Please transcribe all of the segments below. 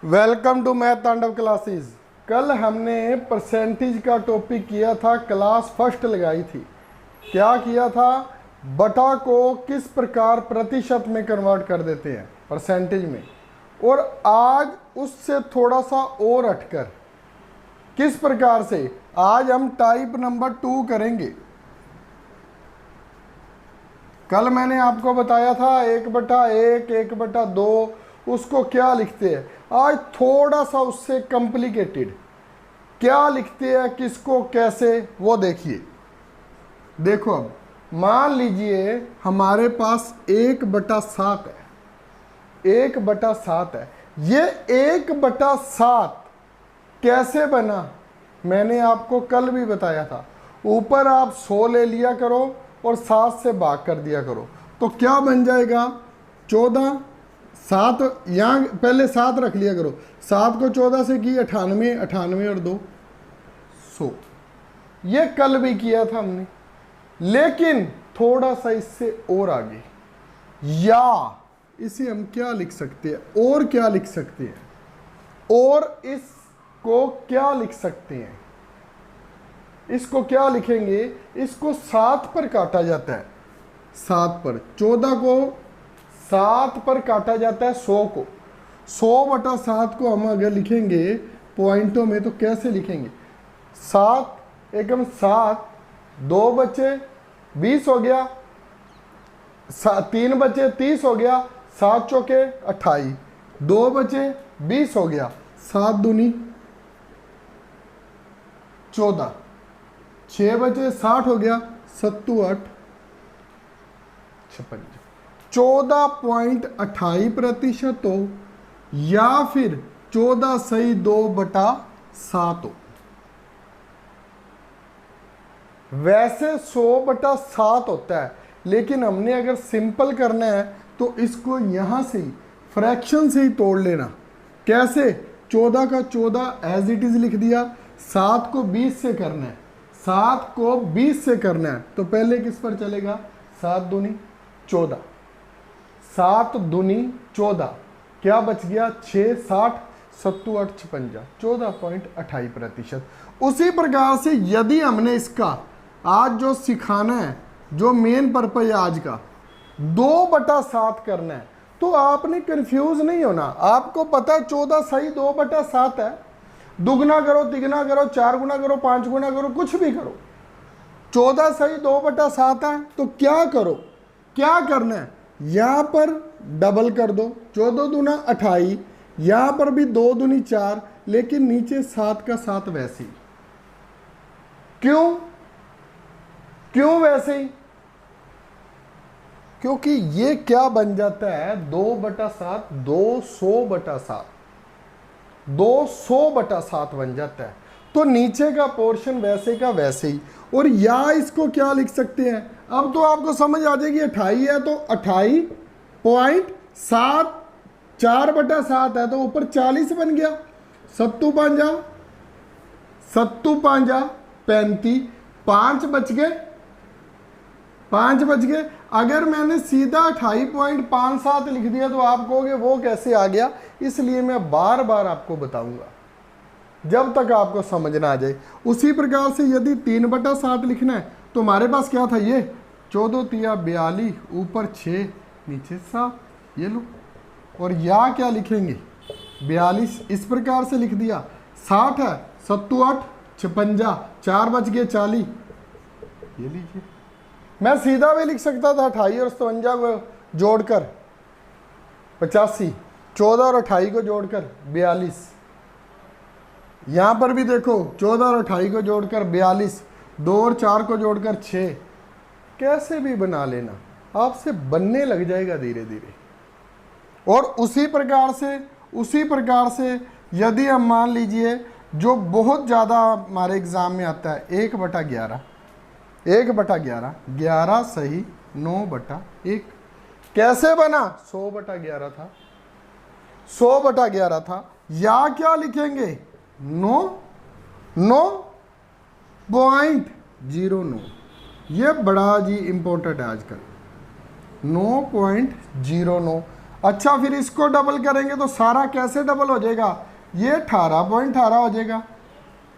Welcome to math तांडव classes. कल हमने परसेंटेज का टॉपिक किया था, क्लास फर्स्ट लगाई थी। क्या किया था? बटा को किस प्रकार प्रतिशत में कन्वर्ट कर देते हैं परसेंटेज में। और आज उससे थोड़ा सा और हटकर किस प्रकार से आज हम टाइप नंबर 2 करेंगे। कल मैंने आपको बताया था 1/1, 1/2 उसको क्या लिखते हैं। आज थोड़ा सा उससे कॉम्प्लिकेटेड क्या लिखते हैं, किसको कैसे, वो देखिए। देखो अब मान लीजिए हमारे पास 1/7 है, 1/7 है। ये 1/7 कैसे बना मैंने आपको कल भी बताया था। ऊपर आप 100 ले लिया करो और 7 से भाग कर दिया करो, तो क्या बन जाएगा 14। 7 यहाँ पहले 7 रख लिया करो, 7 को 14 से की 98, 98 और 2 100। ये कल भी किया था हमने, लेकिन थोड़ा सा इससे और आगे, या इसे हम क्या लिख सकते हैं, और क्या लिख सकते हैं, और इसको क्या लिख सकते हैं। इसको क्या लिखेंगे, इसको 7 पर काटा जाता है, 7 पर 14 को 7 पर काटा जाता है 100 को। 100/7 को हम अगर लिखेंगे पॉइंटों में तो कैसे लिखेंगे। 7 एकम 7, 2 बचे 20 हो गया, 3 बचे 30 हो गया, 7 चौके 28, 2 बचे 20 हो गया, 7 दूनी 14, 6 बचे 60 हो गया, 7 8 56। 14.28% हो, या फिर 14/2/7 हो। वैसे 100/7 होता है, लेकिन हमने अगर सिंपल करना है तो इसको यहां से ही फ्रैक्शन से ही तोड़ लेना। कैसे? 14 का 14 एज इट इज लिख दिया, 7 को 20 से करना है, 7 को 20 से करना है तो पहले किस पर चलेगा, 7 दूनी 14, 7 दूनी 14, क्या बच गया 6 60, 7 8 56, 14.28%। उसी प्रकार से यदि हमने इसका आज जो सिखाना है, जो मेन पर्पज है आज का, 2/7 करना है, तो आपने कंफ्यूज नहीं होना। आपको पता है 14 सही 2/7 है। दुगना करो, तिगना करो, 4 गुना करो, 5 गुना करो, कुछ भी करो, 14 सही 2/7 है। तो क्या करो, क्या करना है, यहां पर डबल कर दो, 14 दूना 28, यहां पर भी 2 दूनी 4, लेकिन नीचे 7 का 7 वैसे ही। क्यों वैसे ही? क्योंकि ये क्या बन जाता है 2/7, 200/7, 200/7 बन जाता है। तो नीचे का पोर्शन वैसे का वैसे ही। और या इसको क्या लिख सकते हैं, अब तो आपको समझ आ जाएगी। 28 है तो 28.7, 4/7 है तो ऊपर 40 बन गया, 7 5 35, 5 बच गए, 5 बच गए। अगर मैंने सीधा 28.57 लिख दिया तो आप कहोगे वो कैसे आ गया। इसलिए मैं बार बार आपको बताऊंगा जब तक आपको समझ ना आ जाए। उसी प्रकार से यदि 3/7 लिखना है तो हमारे पास क्या था, ये 14 तिया 42, ऊपर 6 नीचे 7, ये लो। और या क्या लिखेंगे, 42 इस प्रकार से लिख दिया, 60 है, 7 8 56, 4 बच गए 40, ये लीजिए। मैं सीधा भी लिख सकता था 28 और 57 को जोड़कर 85, 14 और 28 को जोड़कर 42। यहां पर भी देखो 14 और 28 को जोड़कर 42, 2 और 4 को जोड़कर 6, कैसे भी बना लेना, आपसे बनने लग जाएगा धीरे धीरे। और उसी प्रकार से यदि हम मान लीजिए जो बहुत ज़्यादा हमारे एग्जाम में आता है 1/11, 1/11, 11 सही 9/1, कैसे बना, 100/11 था, 100/11 था। या क्या लिखेंगे, 9.09, ये बड़ा जी इंपॉर्टेंट है आजकल, 9.09। अच्छा फिर इसको डबल करेंगे तो सारा कैसे डबल हो जाएगा, ये 18.18 हो जाएगा।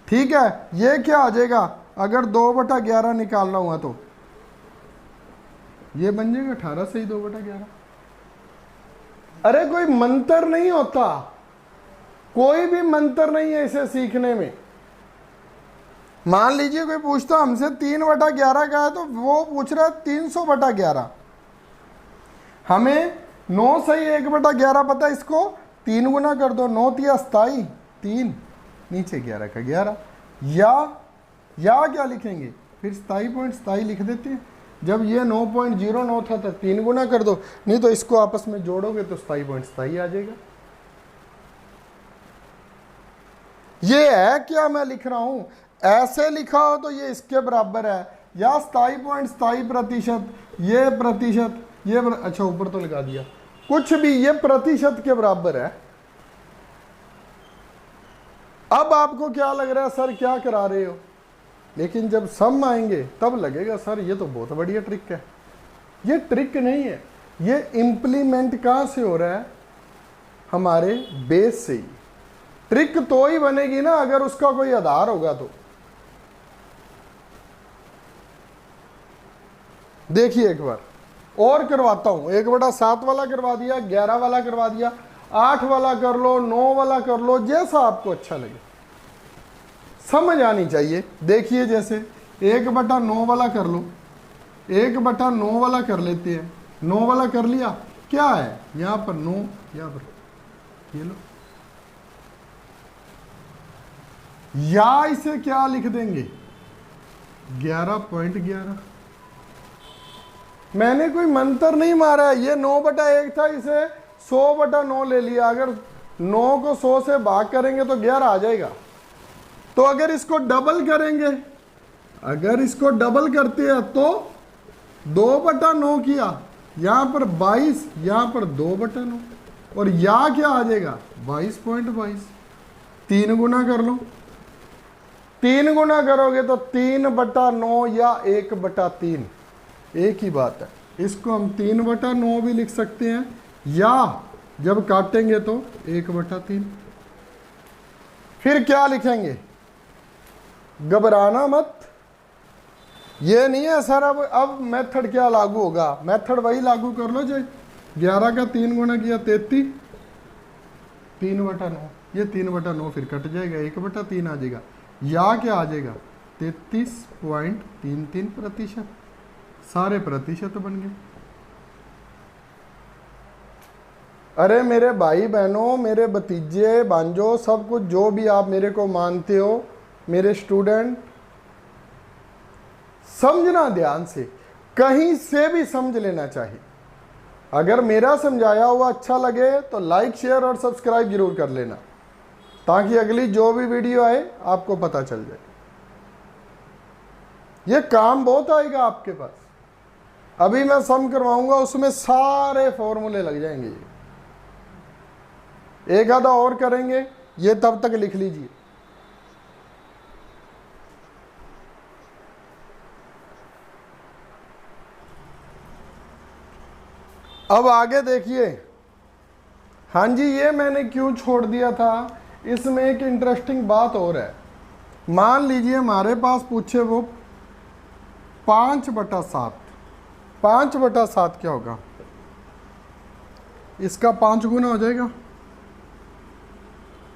ठीक है, ये क्या आ जाएगा, अगर 2/11 निकालना हुआ तो ये बन जाएगा 18 से ही 2/11। अरे कोई मंत्र नहीं होता, कोई भी मंत्र नहीं है इसे सीखने में। मान लीजिए कोई पूछता हमसे 3/11 का है तो वो पूछ रहा है 300/11। हमें 9 से ही 1/11 पता है, इसको 3 गुना कर दो, 9 तिया 27, 3 नीचे 11 का 11, या क्या लिखेंगे फिर 27.27 लिख देते हैं। जब ये 9.09 था तो 3 गुना कर दो, नहीं तो इसको आपस में जोड़ोगे तो 27.27 आ जाएगा। ये है क्या मैं लिख रहा हूं, ऐसे लिखा हो तो ये इसके बराबर है, या 27.27%, ये प्रतिशत, ये अच्छा ऊपर तो लगा दिया, कुछ भी ये प्रतिशत के बराबर है। अब आपको क्या लग रहा है सर क्या करा रहे हो, लेकिन जब सम आएंगे तब लगेगा सर ये तो बहुत बढ़िया ट्रिक है। ये ट्रिक नहीं है, ये इंप्लीमेंट कहां से हो रहा है, हमारे बेस से ही। ट्रिक तो ही बनेगी ना अगर उसका कोई आधार होगा तो। देखिए एक बार और करवाता हूं, 1/7 वाला करवा दिया, 11 वाला करवा दिया, 8 वाला कर लो, 9 वाला कर लो, जैसा आपको अच्छा लगे, समझ आनी चाहिए। देखिए जैसे 1/9 वाला कर लो, 1/9 वाला कर लेते हैं, 9 वाला कर लिया, क्या है यहां पर 9, यहां पर ये लो, या इसे क्या लिख देंगे 11.11। मैंने कोई मंत्र नहीं मारा है, ये 9/1 था, इसे 100/9 ले लिया। अगर 9 को 100 से भाग करेंगे तो 11 आ जाएगा। तो अगर इसको डबल करेंगे, अगर इसको डबल करते हैं तो 2/9 किया, यहां पर 22, यहां पर 2/9, और या क्या आ जाएगा 22.22। 3 गुना कर लो, 3 गुना करोगे तो 3/9 या 1/3, एक ही बात है। इसको हम 3/9 भी लिख सकते हैं, या जब काटेंगे तो 1/3। फिर क्या लिखेंगे, घबराना मत, ये नहीं है सर अब मेथड क्या लागू होगा, मेथड वही लागू कर लो जो 11 का 3 गुना किया 33, 3/9, ये 3/9 फिर कट जाएगा, 1/3 आ जाएगा, या क्या आ जाएगा 33.33%। सारे प्रतिशत बन गए। अरे मेरे भाई बहनों, मेरे भतीजे भांजो, सब कुछ जो भी आप मेरे को मानते हो, मेरे स्टूडेंट, समझना ध्यान से, कहीं से भी समझ लेना चाहिए। अगर मेरा समझाया हुआ अच्छा लगे तो लाइक शेयर और सब्सक्राइब जरूर कर लेना, ताकि अगली जो भी वीडियो आए आपको पता चल जाए। ये काम बहुत आएगा आपके पास। अभी मैं सम करवाऊंगा, उसमें सारे फॉर्मूले लग जाएंगे। एक आधा और करेंगे, ये तब तक लिख लीजिए। अब आगे देखिए। हाँ जी, ये मैंने क्यों छोड़ दिया था, इसमें एक इंटरेस्टिंग बात और है। मान लीजिए हमारे पास पूछे वो 5/7, 5/7 क्या होगा, इसका 5 गुना हो जाएगा,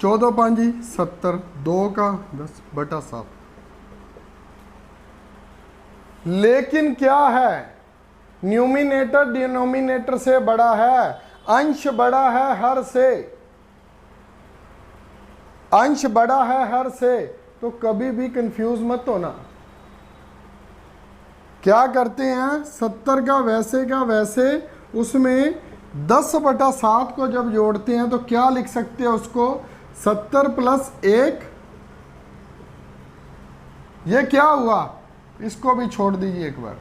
14 5 70, 2 का 10/7। लेकिन क्या है, न्यूमिनेटर डिनोमिनेटर से बड़ा है, अंश बड़ा है हर से, अंश बड़ा है हर से, तो कभी भी कंफ्यूज मत होना। क्या करते हैं, 70 का वैसे, उसमें 10/7 को जब जोड़ते हैं तो क्या लिख सकते हैं उसको, 70 + 1, ये क्या हुआ, इसको भी छोड़ दीजिए एक बार।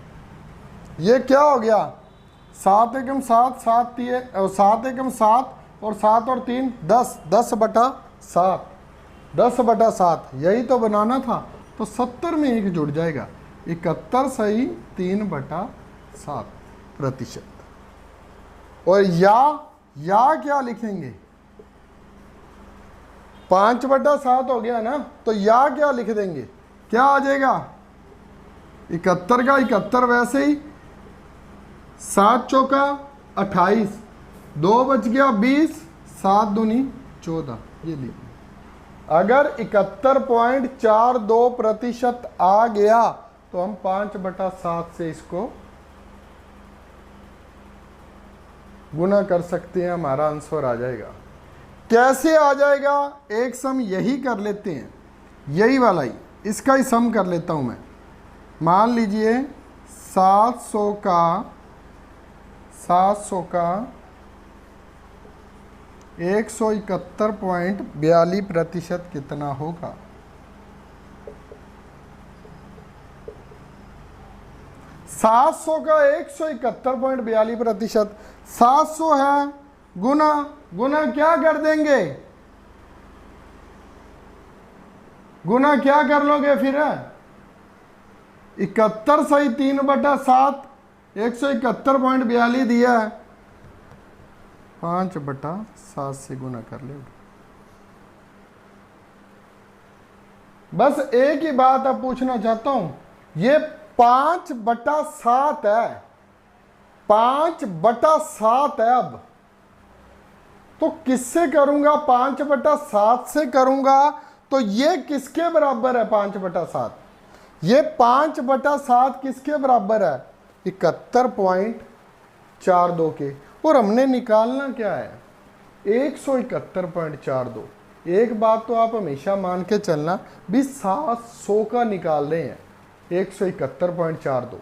ये क्या हो गया, 7 एकम 7, 7 एकम 7, और 7 और 3 10, 10/7, 10/7 यही तो बनाना था। तो 70 में 1 जुड़ जाएगा, 71 सही 3/7%। और या क्या लिखेंगे? 5/7 हो गया ना, तो या क्या लिख देंगे? क्या आ जाएगा? 71 का 71 वैसे ही, 7 चौका 28, 2 बच गया 20, 7 दूनी 14। ये लिखिए। अगर 71.42% आ गया तो हम 5/7 से इसको गुना कर सकते हैं, हमारा आंसर आ जाएगा। कैसे आ जाएगा? एक सम यही कर लेते हैं, यही वाला ही, इसका ही सम कर लेता हूं मैं। मान लीजिए 700 का 171.42% कितना होगा? सात सौ का 171.42%, 700 है, गुना गुना क्या कर देंगे? गुना क्या कर लोगे फिर? 71 सही 3/7, 171.42 दिया है, 5/7 से गुना कर ले। बस एक ही बात अब पूछना चाहता हूं, ये 5/7 है, 5/7 है। अब तो किससे करूंगा? 5/7 से करूंगा तो ये किसके बराबर है? 5/7, ये 5/7 किसके बराबर है? 71.42 के। और हमने निकालना क्या है? 171.42। एक बात तो आप हमेशा मान के चलना भी, 700 का निकाल रहे हैं 171.42,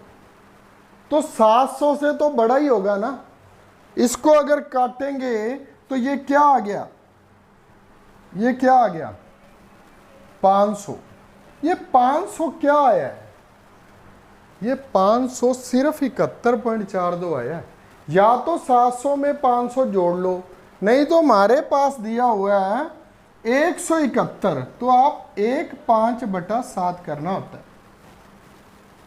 तो 700 से तो बड़ा ही होगा ना। इसको अगर काटेंगे तो ये क्या आ गया? ये क्या आ गया? 500। ये 500 क्या आया है? ये 500 सिर्फ 71.42 आया है। या तो 700 में 500 जोड़ लो, नहीं तो हमारे पास दिया हुआ है 171, तो आप 5/7 करना होता है।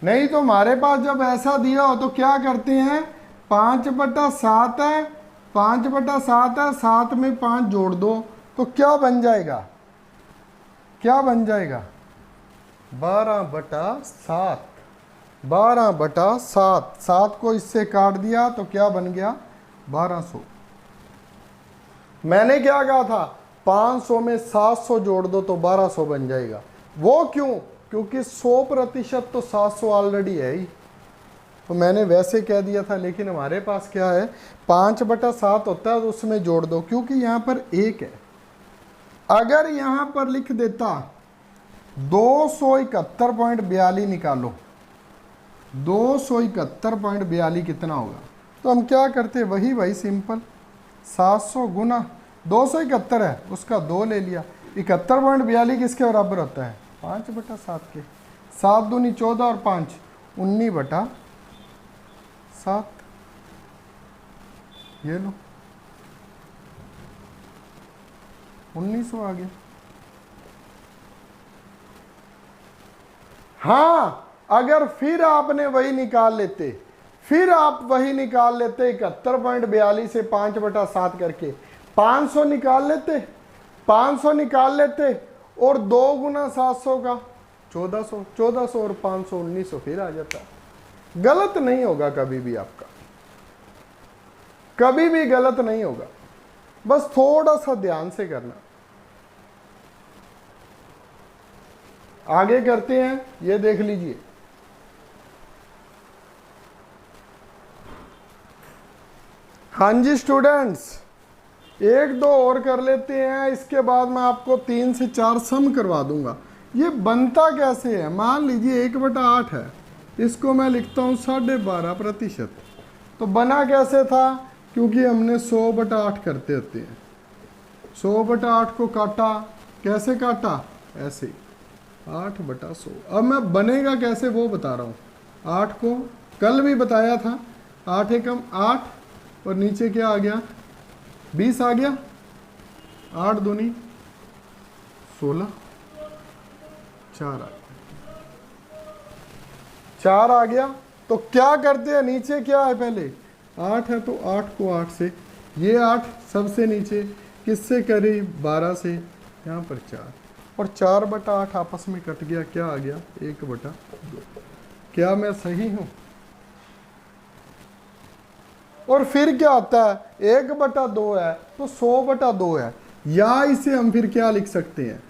नहीं तो हमारे पास जब ऐसा दिया हो तो क्या करते हैं? 5/7 है, 5/7 है, 7 में 5 जोड़ दो, तो क्या बन जाएगा? क्या बन जाएगा? 12/7। 12/7, 7 को इससे काट दिया तो क्या बन गया? 1200। मैंने क्या कहा था? 500 में 700 जोड़ दो तो 1200 बन जाएगा। वो क्यों? क्योंकि 100% तो 700 ऑलरेडी है ही, तो मैंने वैसे कह दिया था। लेकिन हमारे पास क्या है? 5/7 होता है तो उसमें जोड़ दो, क्योंकि यहाँ पर 1 है। अगर यहाँ पर लिख देता 271.42 निकालो, 271.42 कितना होगा? तो हम क्या करते? वही सिंपल, 700 गुना 271 है, उसका 2 ले लिया। 71.42 किसके बराबर होता है? 5/7 के। 7 दूनी 14 और 5 19/7। ये लो 1900 आ गया। हाँ, अगर फिर आपने वही निकाल लेते, फिर आप वही निकाल लेते 71.42 से 5/7 करके 500 निकाल लेते, 500 निकाल लेते, और 2 गुना 700 का 1400, 1400 और 500 1900 फिर आ जाता। गलत नहीं होगा कभी भी, आपका कभी भी गलत नहीं होगा, बस थोड़ा सा ध्यान से करना। आगे करते हैं, ये देख लीजिए। हाँ जी स्टूडेंट्स, 1-2 और कर लेते हैं, इसके बाद मैं आपको 3 से 4 सम करवा दूंगा। ये बनता कैसे है? मान लीजिए 1/8 है, इसको मैं लिखता हूँ 12.5%। तो बना कैसे था? क्योंकि हमने 100/8 करते होते हैं। 100/8 को काटा, कैसे काटा? ऐसे 8/100। अब मैं बनेगा कैसे वो बता रहा हूँ। 8 को कल भी बताया था, 8 एकम 8 और नीचे क्या आ गया? 20 आ गया। 8 दूनी 16, 4 आ गया। तो क्या करते हैं? नीचे क्या है? पहले 8 है तो 8 को 8 से, ये 8 सबसे नीचे, किससे करीब 12 से, यहाँ पर 4, और 4/8 आपस में कट गया, क्या आ गया 1/2। क्या मैं सही हूं? और फिर क्या आता है, 1/2 है तो 100/2 है, या इसे हम फिर क्या लिख सकते हैं,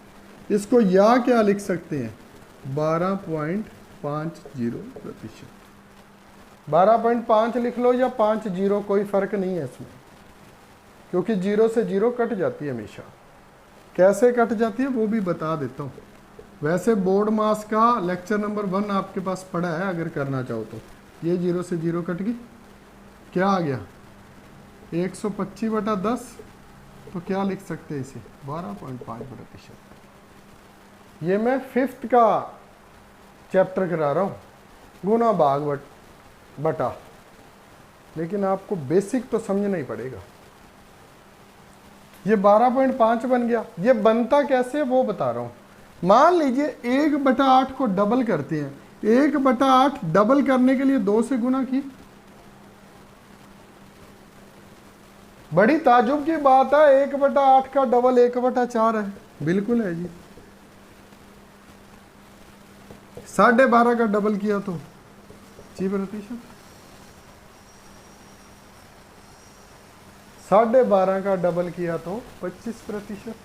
इसको या क्या लिख सकते हैं 12.50%। 12.5 लिख लो या 50, कोई फर्क नहीं है इसमें, क्योंकि 0 से 0 कट जाती है हमेशा। कैसे कट जाती है वो भी बता देता हूँ। वैसे बोर्ड मास का लेक्चर नंबर 1 आपके पास पड़ा है, अगर करना चाहो तो। ये 0 से 0 कट गई, क्या आ गया 125/10, तो क्या लिख सकते हैं इसे 12.5%। ये मैं 5th का चैप्टर करा रहा हूँ, गुना भाग बटा, लेकिन आपको बेसिक तो समझना ही पड़ेगा। ये 12.5 बन गया। ये बनता कैसे वो बता रहा हूं। मान लीजिए 1/8 को डबल करते हैं, 1/8 डबल करने के लिए 2 से गुना की। बड़ी ताजुब की बात है, 1/8 का डबल 1/4 है। बिल्कुल है जी। 12.5 का डबल किया तो 6%, 12.5 का डबल किया तो 25%।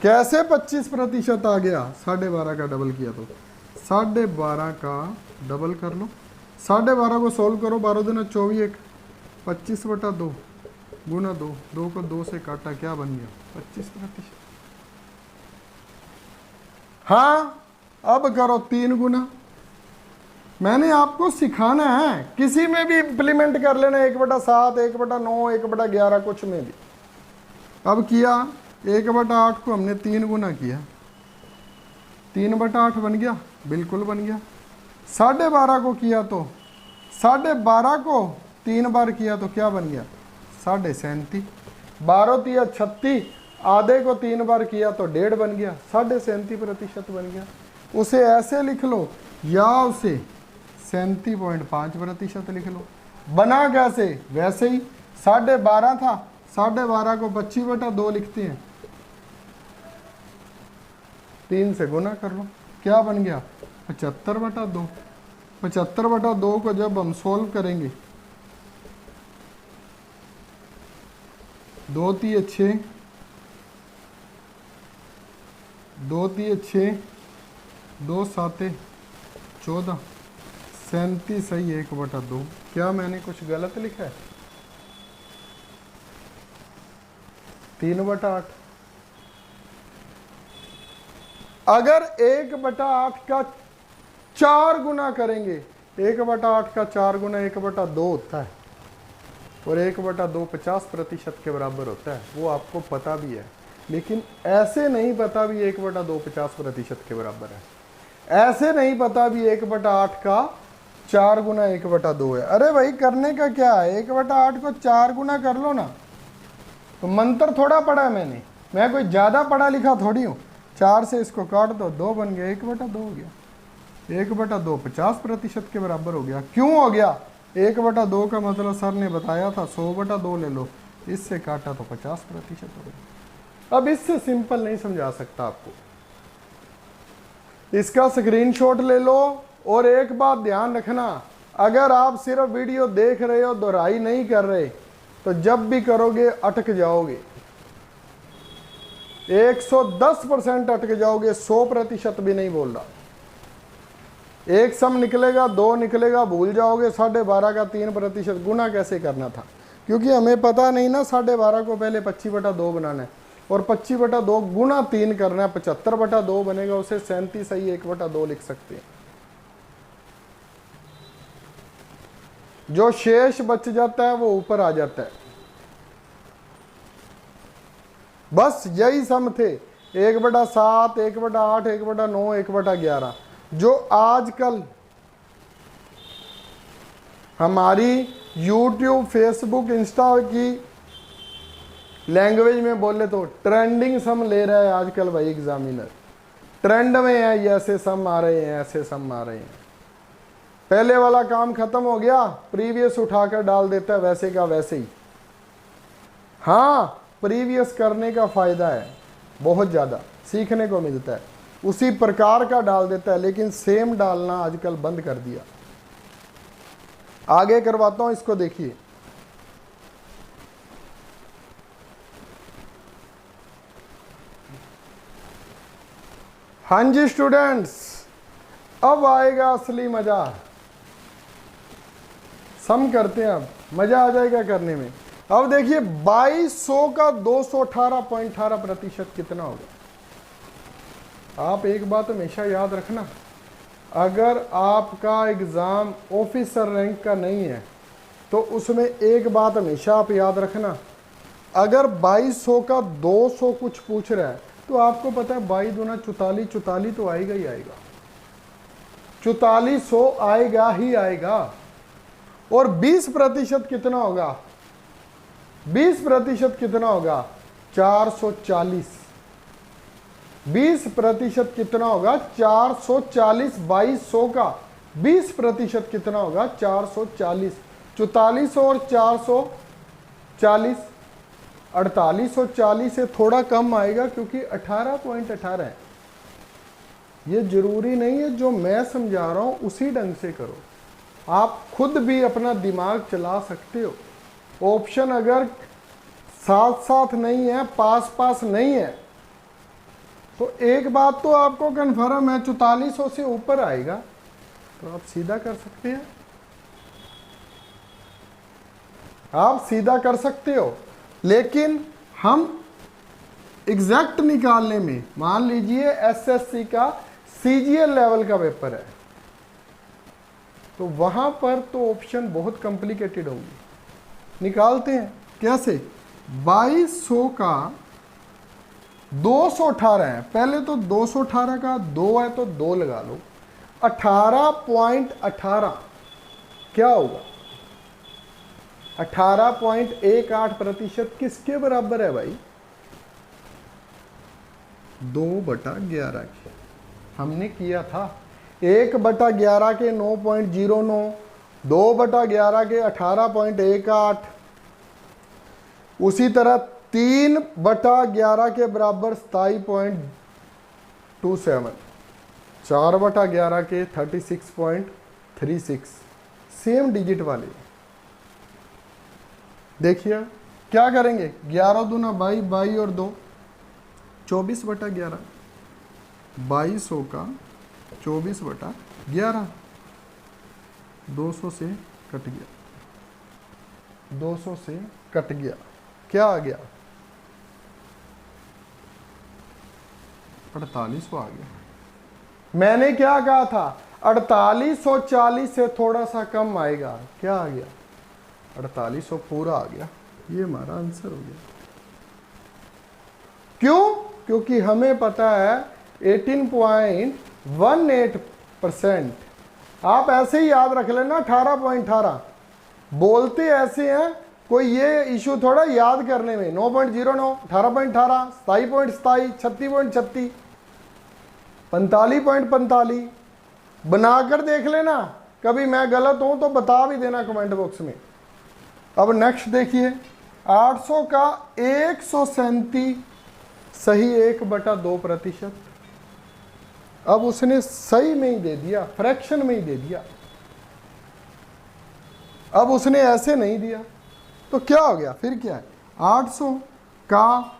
कैसे 25% आ गया? 12.5 का डबल किया तो 12.5 का डबल कर लो, 12.5 को सोल्व करो, 12 दूना 24, 25/2 गुना 2, 2 को 2 से काटा, क्या बन गया 25%। हाँ, अब करो 3 गुना। मैंने आपको सिखाना है, किसी में भी इंप्लीमेंट कर लेना, 1/7, 1/9, 1/11, कुछ में भी। अब किया 1/8 को हमने 3 गुना किया, 3/8 बन गया, बिल्कुल बन गया। 12.5 को किया तो 12.5 को 3 बार किया तो क्या बन गया 37.5, 12 तिया 36, आधे को 3 बार किया तो 1.5 बन गया, 37.5% बन गया। उसे ऐसे लिख लो या उसे 37.5% लिख लो। बना कैसे? वैसे ही 12.5 था, 12.5 को 25/2 लिखते हैं, 3 से गुना कर लो, क्या बन गया 75/2। 75/2 को जब हम सोल्व करेंगे, 2 तिये 6, 2 तिये 6, 2 साते 14, 37 सही 1/2। क्या मैंने कुछ गलत लिखा है? 3/8। अगर 1/8 का 4 गुना करेंगे, 1/8 का 4 गुना 1/2 होता है, और 1/2 50% के बराबर होता है, वो आपको पता भी है। लेकिन ऐसे नहीं पता भी 1/2 50% के बराबर है, ऐसे नहीं पता भी 1/8 का 4 गुना 1/2 है। अरे भाई करने का क्या है, 1/8 को 4 गुना कर लो ना, तो मंत्र थोड़ा पढ़ा है मैंने, मैं कोई ज़्यादा पढ़ा लिखा थोड़ी हूँ। 4 से इसको काट दो, 2 बन गया, 1/2 हो गया। 1/2 50% के बराबर हो गया। क्यों हो गया? 1/2 का मतलब सर ने बताया था 100/2 ले लो, इससे काटा तो 50% हो गया। अब इससे सिंपल नहीं समझा सकता आपको, इसका स्क्रीनशॉट ले लो। और एक बात ध्यान रखना, अगर आप सिर्फ वीडियो देख रहे हो, दोहराई नहीं कर रहे, तो जब भी करोगे अटक जाओगे, 110% अटक जाओगे, 100% भी नहीं बोल रहा। एक सम निकलेगा, 2 निकलेगा, भूल जाओगे। 12.5 का 3% गुना कैसे करना था, क्योंकि हमें पता नहीं ना। 12.5 को पहले 25/2 बनाना है, और 25/2 गुना 3 करना है, 75/2 बनेगा। उसे 37 सही 1/2 लिख सकते हैं। जो शेष बच जाता है वो ऊपर आ जाता है। बस यही सम थे, 1/7, 1/8, 1/9, 1/11। जो आजकल हमारी YouTube, Facebook, इंस्टा की लैंग्वेज में बोले तो ट्रेंडिंग सम ले रहा है आजकल भाई एग्जामिनर। ट्रेंड में है, ये ऐसे सम आ रहे हैं, ऐसे सम आ रहे हैं। पहले वाला काम खत्म हो गया, प्रीवियस उठाकर डाल देता है वैसे का वैसे ही। हाँ, प्रीवियस करने का फायदा है, बहुत ज़्यादा सीखने को मिलता है, उसी प्रकार का डाल देता है, लेकिन सेम डालना आजकल बंद कर दिया। आगे करवाता हूं, इसको देखिए। हाँ जी स्टूडेंट्स, अब आएगा असली मजा। सम करते हैं, अब मजा आ जाएगा करने में। अब देखिए 2200 का 218.18% कितना होगा। आप एक बात हमेशा याद रखना, अगर आपका एग्जाम ऑफिसर रैंक का नहीं है तो उसमें एक बात हमेशा आप याद रखना, अगर 2200 का 200 कुछ पूछ रहा है तो आपको पता है 22 दूना 44, 44 तो आएगा ही आएगा, 4400 आएगा ही आएगा। और 20% कितना होगा, 20% कितना होगा, 440। 20% कितना होगा, 440। 2200 का 20% कितना होगा, 440। 4400 और 440, 4840 से थोड़ा कम आएगा क्योंकि 18.18 है। ये जरूरी नहीं है जो मैं समझा रहा हूं उसी ढंग से करो, आप खुद भी अपना दिमाग चला सकते हो। ऑप्शन अगर साथ साथ नहीं है, पास पास नहीं है, तो एक बात तो आपको कन्फर्म है 4400 से ऊपर आएगा, तो आप सीधा कर सकते हैं, आप सीधा कर सकते हो। लेकिन हम एग्जैक्ट निकालने में, मान लीजिए एसएससी का सीजीएल लेवल का पेपर है, तो वहां पर तो ऑप्शन बहुत कॉम्प्लिकेटेड होंगे। निकालते हैं कैसे, 2200 का 218 है, पहले तो 218 का 2 है तो 2 लगा लो, 18.18 क्या होगा, 18.18% किसके बराबर है भाई, 2/11 के। हमने किया था 1/11 के 9.09, 2/11 के 18.18, उसी तरह 3/11 के बराबर 27.27, 4/11 के 36.36, सेम डिजिट वाले। देखिए क्या करेंगे, 11 दूना 22, 22 और 2 24/11, 2200 का 24/11, 200 से कट गया, 200 से कट गया, क्या आ गया, 4800 आ गया। मैंने क्या कहा था, 4840 से थोड़ा सा कम आएगा, क्या आ गया, 4800 पूरा आ गया। ये हमारा आंसर हो गया। क्यों, क्योंकि हमें पता है 18.18%। आप ऐसे ही याद रख लेना 18.18, बोलते ऐसे हैं, कोई ये इशू थोड़ा याद करने में, 9.09, 18.18, 27.27, 36.36, 45.45 बनाकर देख लेना। कभी मैं गलत हूं तो बता भी देना कमेंट बॉक्स में। अब नेक्स्ट देखिए, 800 का 137 सही 1/2%। अब उसने सही में ही दे दिया, फ्रैक्शन में ही दे दिया, अब उसने ऐसे नहीं दिया, तो क्या हो गया, फिर क्या है, 800 का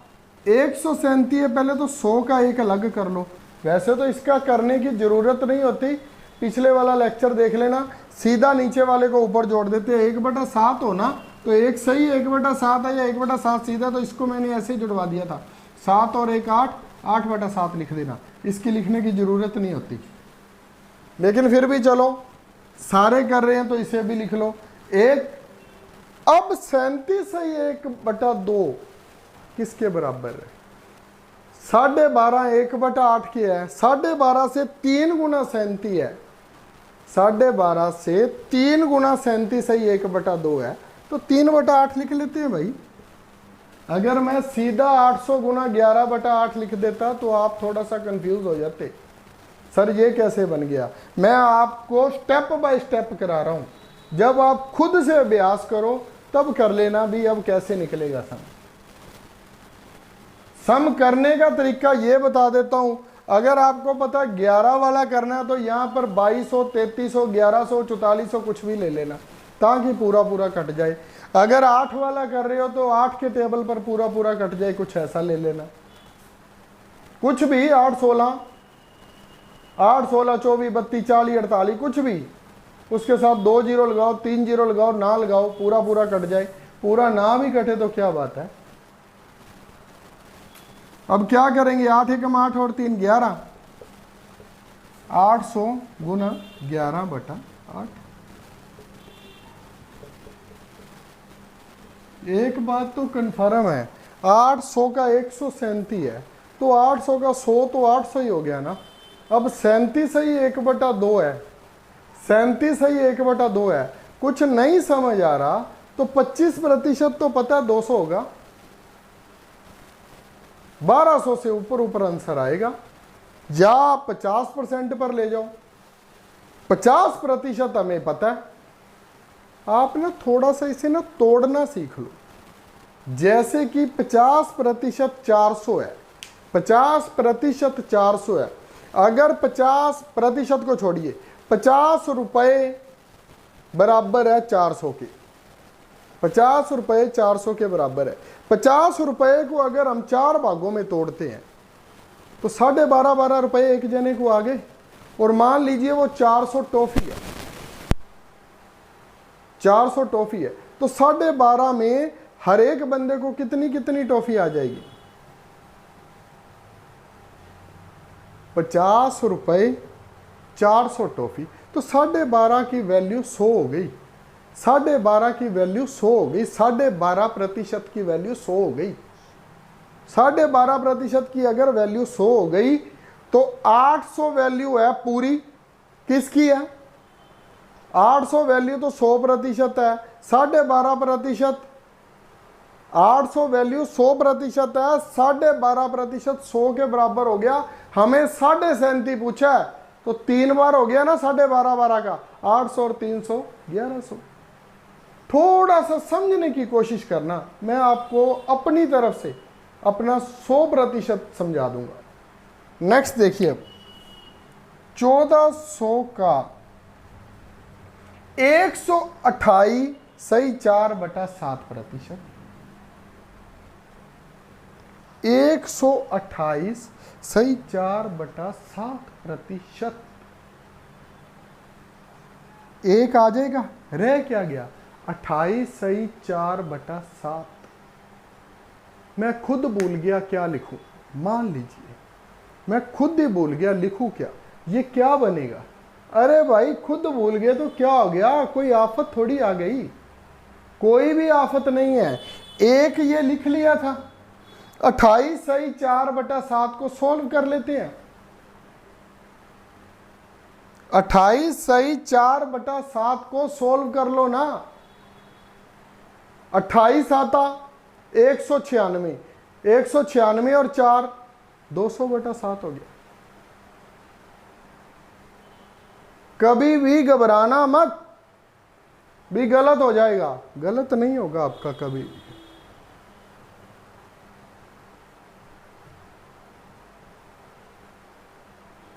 137 है, पहले तो 100 का एक अलग कर लो। वैसे तो इसका करने की जरूरत नहीं होती, पिछले वाला लेक्चर देख लेना, सीधा नीचे वाले को ऊपर जोड़ देते हैं। 1/7 हो ना, तो एक सही 1/7 है या 1/7 सीधा, तो इसको मैंने ऐसे ही जुड़वा दिया था, 7 और 1 8, 8/7 लिख देना, इसकी लिखने की जरूरत नहीं होती। लेकिन फिर भी चलो सारे कर रहे हैं तो इसे भी लिख लो। एक अब 37 सही 1/2 किसके बराबर है, 12.5 1/8 की है, 12.5 से 3 गुना 37 है, 12.5 से 3 गुना 37 सही 1/2 है, तो 3/8 लिख लेते हैं भाई। अगर मैं सीधा 800 गुना 11/8 लिख देता तो आप थोड़ा सा कंफ्यूज हो जाते। सर ये कैसे बन गया? मैं आपको स्टेप बाय स्टेप करा रहा हूँ, जब आप खुद से अभ्यास करो तब कर लेना भी अब कैसे निकलेगा सम। सम करने का तरीका ये बता देता हूं। अगर आपको पता 11 वाला करना है तो यहां पर 2200, 3300, 1100, 4400 कुछ भी ले लेना ताकि पूरा पूरा कट जाए। अगर 8 वाला कर रहे हो तो 8 के टेबल पर पूरा पूरा कट जाए, कुछ ऐसा ले लेना। कुछ भी 8 16, 8 16 24 32 40 48 कुछ भी, उसके साथ 2 जीरो लगाओ, 3 जीरो लगाओ, ना लगाओ, पूरा पूरा कट जाए। पूरा ना भी कटे तो क्या बात है। अब क्या करेंगे? 8 एकम 8 और 3 11, 800 गुना 11/8। एक बात तो कन्फर्म है, 800 का 137 है तो 800 का 100 तो 800 ही हो गया ना। अब 37 ही 1/2 है, 37 ही 1/2 है। कुछ नहीं समझ आ रहा तो 25% तो पता है 200 होगा, 1200 से ऊपर ऊपर आंसर आएगा। या 50% पर ले जाओ, 50% हमें पता है। आप ना थोड़ा सा इसे ना तोड़ना सीख लो। जैसे कि 50% 400 है, 50% 400 है। अगर 50% को छोड़िए, 50 रुपए बराबर है 400 के, 50 रुपए 400 के बराबर है। 50 रुपए को अगर हम 4 भागों में तोड़ते हैं तो 12.5 रुपए एक जने को आ गए। और मान लीजिए वो 400 टॉफी है, 400 टॉफी है तो 12.5 में हर एक बंदे को कितनी कितनी टॉफी आ जाएगी? 50 रुपए 400 टॉफी तो 12.5 की वैल्यू 100 हो गई, 12.5 की वैल्यू 100 हो गई, 12.5% की वैल्यू 100 हो गई। 12.5% की अगर वैल्यू 100 हो गई तो 800 वैल्यू है पूरी, किसकी है? 800 वैल्यू तो 100% है, 12.5%, 800 वैल्यू 100% है, 12.5% 100 के बराबर हो गया। हमें 37.5 पूछा है तो 3 बार हो गया ना 12.5 का, 800 और 300 1100। थोड़ा सा समझने की कोशिश करना, मैं आपको अपनी तरफ से अपना 100% समझा दूंगा। नेक्स्ट देखिए, 1400 का 128 सही 4/7%, 128 सही 4/7%। एक आ जाएगा, रह क्या गया? 28 सही 4/7। मैं खुद भूल गया क्या लिखूं। मान लीजिए मैं खुद ही भूल गया, लिखूं क्या? ये क्या बनेगा? अरे भाई खुद भूल गए तो क्या हो गया? कोई आफत थोड़ी आ गई, कोई भी आफत नहीं है। एक ये लिख लिया था, 28 सही 4/7 को सोल्व कर लेते हैं। 28 सही 4/7 को सोल्व कर लो ना। 28 आता 196, 196 और 4 200/7 हो गया। कभी भी घबराना मत, भी गलत हो जाएगा, गलत नहीं होगा आपका कभी।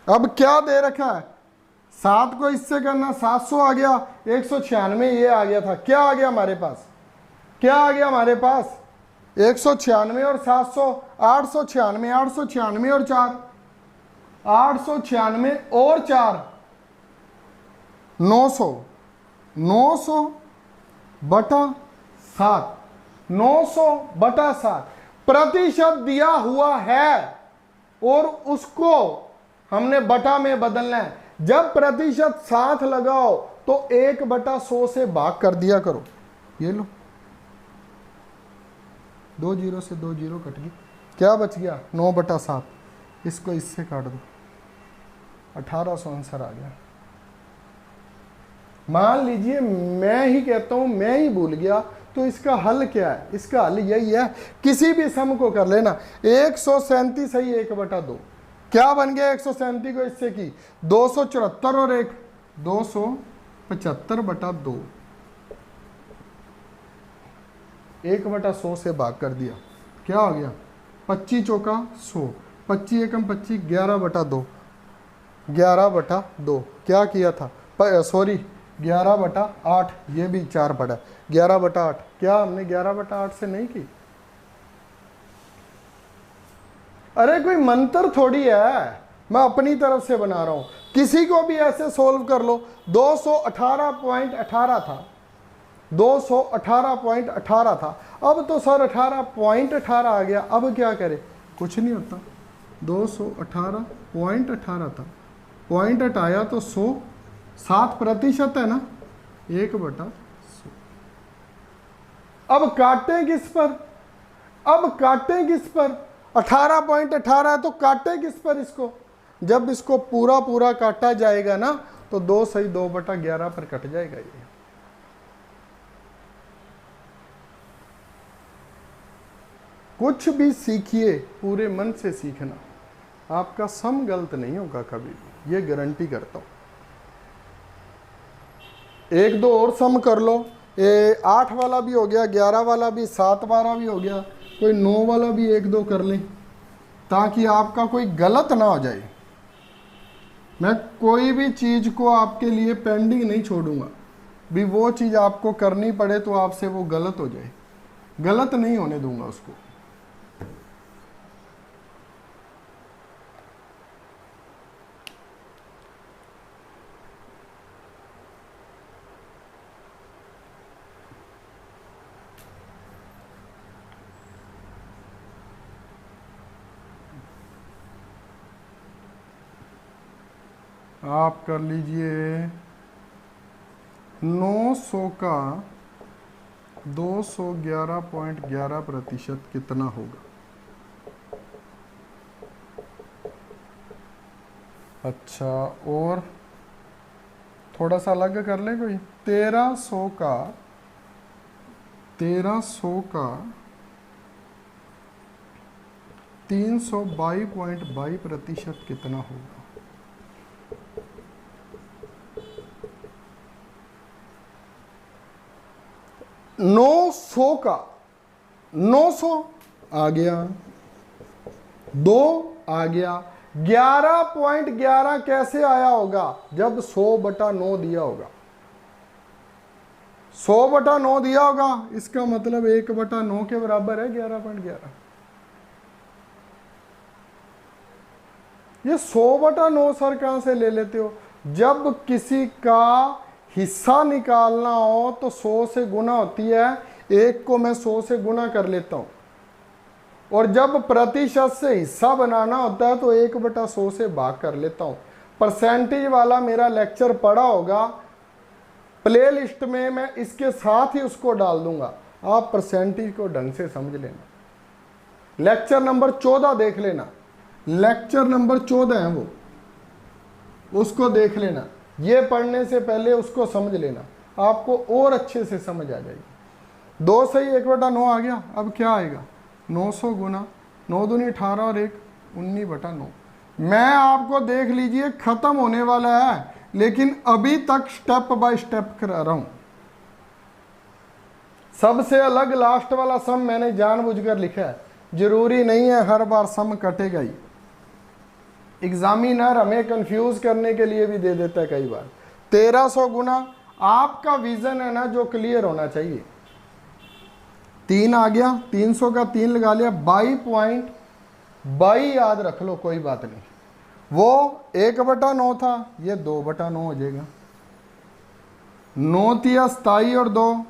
अब क्या दे रखा है? 7 को इससे करना, 700 आ गया, 196 ये आ गया था। क्या आ गया हमारे पास? क्या आ गया हमारे पास? 196 और 700, 896, 896 और 4, 896 और 4 900, 900/7, 900/7 प्रतिशत दिया हुआ है और उसको हमने बटा में बदलना है। जब प्रतिशत साथ लगाओ तो 1/100 से भाग कर दिया करो। ये लो, 2 जीरो से 2 जीरो कट गई, क्या बच गया? 9/7। इसको इससे काट दो, 1800 आंसर आ गया। मान लीजिए मैं ही कहता हूं मैं ही भूल गया, तो इसका हल क्या है? इसका हल यही है, किसी भी सम को कर लेना। 137 सही 1/2, क्या बन गया 137 को इससे की 274 और एक 275 बटा 2, 1/100 से भाग कर दिया, क्या हो गया 25 चौका 100, 25 एकम 25, 11/2, 11/2 क्या किया था, सॉरी 11/8, ये भी 4 पड़ा, 11/8, क्या हमने 11/8 से नहीं की? अरे कोई मंत्र थोड़ी है, मैं अपनी तरफ से बना रहा हूं, किसी को भी ऐसे सोल्व कर लो। 218.18 था, 218.18 था, अब तो सर 18.18 आ गया, अब क्या करे, कुछ नहीं होता, 218.18 था, पॉइंट हटाया तो 100, 7% है ना, 1/100। अब काटें किस पर, अब काटें किस पर, 18.18 है तो काटे किस पर इसको, जब इसको पूरा पूरा काटा जाएगा ना तो 2 सही 2/11 पर कट जाएगा ये। कुछ भी सीखिए पूरे मन से सीखना, आपका सम गलत नहीं होगा कभी भी, ये गारंटी करता हूं। एक दो और सम कर लो, 8 वाला भी हो गया, 11 वाला भी, 7 12 भी हो गया, कोई 9 वाला भी एक दो कर लें, ताकि आपका कोई गलत ना हो जाए। मैं कोई भी चीज़ को आपके लिए पेंडिंग नहीं छोड़ूंगा, भी वो चीज़ आपको करनी पड़े तो आपसे वो गलत हो जाए, गलत नहीं होने दूंगा उसको। आप कर लीजिए 900 का 211.11% कितना होगा। अच्छा, और थोड़ा सा अलग कर ले कोई, 1300 का 322.22% कितना होगा। 900 का 900 आ गया, 2 आ गया, 11.11 कैसे आया होगा, जब 100/9 दिया होगा, 100/9 दिया होगा, इसका मतलब 1/9 के बराबर है 11.11। ये 100/9 सर कहां से ले लेते हो, जब किसी का हिस्सा निकालना हो तो 100 से गुना होती है, एक को मैं 100 से गुना कर लेता हूं, और जब प्रतिशत से हिस्सा बनाना होता है तो 1/100 से भाग कर लेता हूं। परसेंटेज वाला मेरा लेक्चर पड़ा होगा, प्ले लिस्ट में मैं इसके साथ ही उसको डाल दूंगा, आप परसेंटेज को ढंग से समझ लेना। लेक्चर नंबर 14 देख लेना, लेक्चर नंबर 14 है वो, उसको देख लेना, ये पढ़ने से पहले उसको समझ लेना, आपको और अच्छे से समझ आ जाएगी। 2 सही 1/9 आ गया, अब क्या आएगा 900 गुना 9 दूनी 18 और 1 19/9। मैं आपको देख लीजिए खत्म होने वाला है, लेकिन अभी तक स्टेप बाय स्टेप करा रहा हूं। सबसे अलग लास्ट वाला सम मैंने जानबूझकर लिखा है, जरूरी नहीं है हर बार सम कटेगा ही, एग्जामिनर हमें कंफ्यूज करने के लिए भी दे देता है कई बार। 1300 गुना, आपका विजन है ना जो क्लियर होना चाहिए। 3 आ गया, 300 का 3 लगा लिया, 22 याद रख लो, कोई बात नहीं, वो 1/9 था, ये 2/9 हो जाएगा। 9 तिया 27 और 2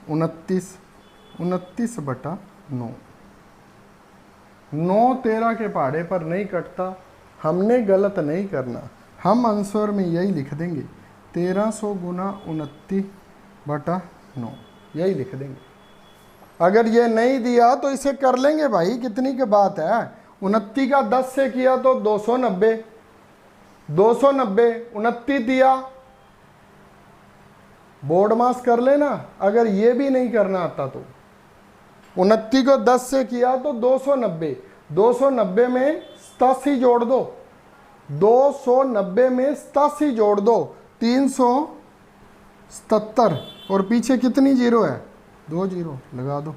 29, 29/9। 9 13 के पहाड़े पर नहीं कटता, हमने गलत नहीं करना, हम आंसर में यही लिख देंगे 1300 गुना 29/9, यही लिख देंगे। अगर ये नहीं दिया तो इसे कर लेंगे भाई, कितनी की बात है, 29 का 10 से किया तो 290, 290 29 दिया, बोर्ड मास कर लेना। अगर ये भी नहीं करना आता तो 29 को 10 से किया तो 290, 290 में 87 जोड़ दो, 290 में 87 जोड़ दो, 377। और पीछे कितनी जीरो है? 2 जीरो लगा दो।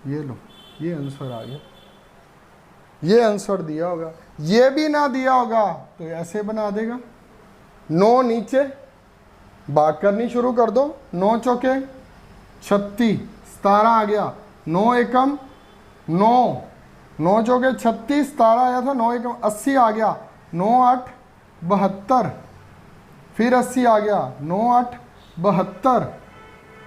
ये लो, ये आंसर आ गया। ये आंसर दिया होगा। ये भी ना दिया होगा तो ऐसे बना देगा। 9 नीचे, भाग करनी शुरू कर दो। 9 चौके 36, 17 आ गया। 9 एकम 9, 9 चौके 36, 17 आया था। 9 एकम 80 आ गया। 9 8 72, फिर 80 आ गया। 9 8 72,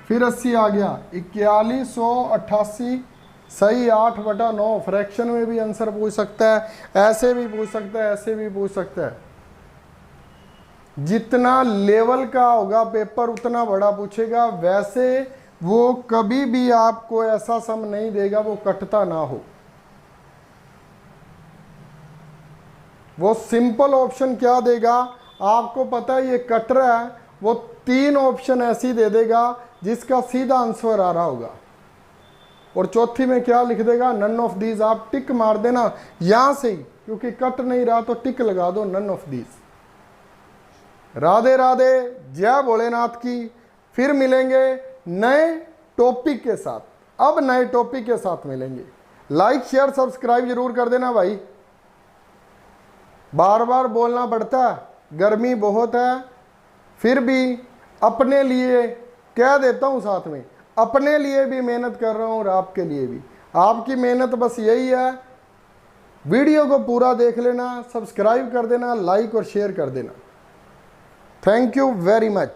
फिर 80 आ गया। 4188 सही। 8/9 फ्रैक्शन में भी आंसर पूछ सकता है, ऐसे भी पूछ सकता है, ऐसे भी पूछ सकता है। जितना लेवल का होगा पेपर उतना बड़ा पूछेगा। वैसे वो कभी भी आपको ऐसा सम नहीं देगा वो कटता ना हो। वो सिंपल ऑप्शन क्या देगा, आपको पता है ये कट रहा है, वो 3 ऑप्शन ऐसी दे देगा जिसका सीधा आंसर आ रहा होगा। और चौथी में क्या लिख देगा? None of these. आप टिक मार देना यहां से ही, क्योंकि कट नहीं रहा तो टिक लगा दो, none of these. Radhe Radhe, जय भोलेनाथ की। फिर मिलेंगे नए टॉपिक के साथ। अब नए टॉपिक के साथ मिलेंगे। लाइक शेयर सब्सक्राइब जरूर कर देना भाई। बार बार बोलना पड़ता है, गर्मी बहुत है, फिर भी अपने लिए कह देता हूं, साथ में अपने लिए भी मेहनत कर रहा हूं और आपके लिए भी। आपकी मेहनत बस यही है, वीडियो को पूरा देख लेना, सब्सक्राइब कर देना, लाइक और शेयर कर देना। Thank you very much.